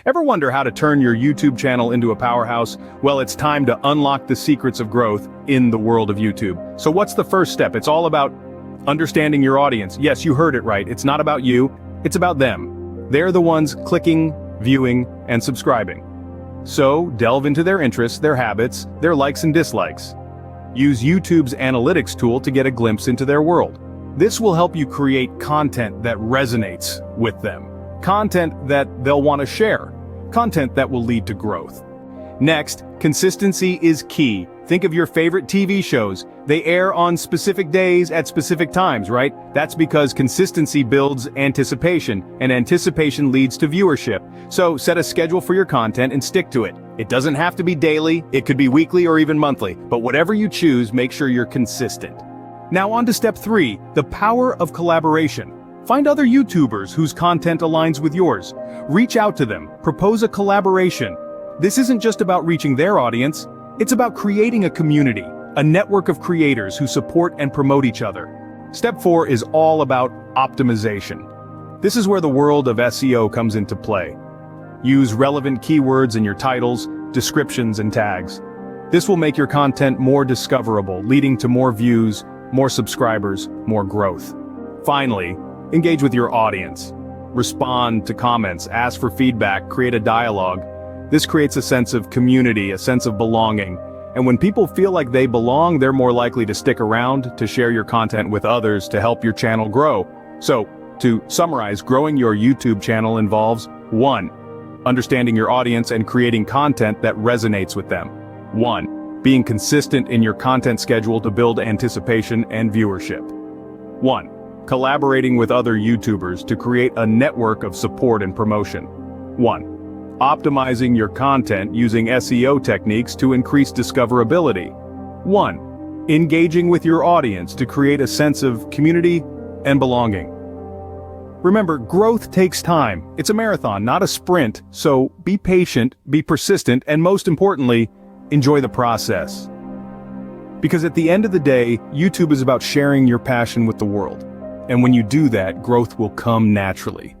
Ever wonder how to turn your YouTube channel into a powerhouse? Well, it's time to unlock the secrets of growth in the world of YouTube. So what's the first step? It's all about understanding your audience. Yes, you heard it right. It's not about you, it's about them. They're the ones clicking, viewing, and subscribing. So delve into their interests, their habits, their likes and dislikes. Use YouTube's analytics tool to get a glimpse into their world. This will help you create content that resonates with them. Content that they'll want to share. Content that will lead to growth. Next, consistency is key. Think of your favorite TV shows. They air on specific days at specific times, right? That's because consistency builds anticipation, and anticipation leads to viewership. So set a schedule for your content and stick to it. It doesn't have to be daily, it could be weekly or even monthly, but whatever you choose, make sure you're consistent. Now on to step 3, the power of collaboration. Find other YouTubers whose content aligns with yours. Reach out to them, propose a collaboration. This isn't just about reaching their audience, it's about creating a community, a network of creators who support and promote each other. Step 4 is all about optimization. This is where the world of SEO comes into play. Use relevant keywords in your titles, descriptions, and tags. This will make your content more discoverable, leading to more views, more subscribers, more growth. Finally, engage with your audience. Respond to comments, ask for feedback, create a dialogue. This creates a sense of community, a sense of belonging. And when people feel like they belong, they're more likely to stick around, to share your content with others, to help your channel grow. So, to summarize, growing your YouTube channel involves 1. Understanding your audience and creating content that resonates with them. 1. Being consistent in your content schedule to build anticipation and viewership. 1. Collaborating with other YouTubers to create a network of support and promotion. 1. Optimizing your content using SEO techniques to increase discoverability. 1. Engaging with your audience to create a sense of community and belonging. Remember, growth takes time. It's a marathon, not a sprint, so be patient, be persistent, and most importantly, enjoy the process. Because at the end of the day, YouTube is about sharing your passion with the world. And when you do that, growth will come naturally.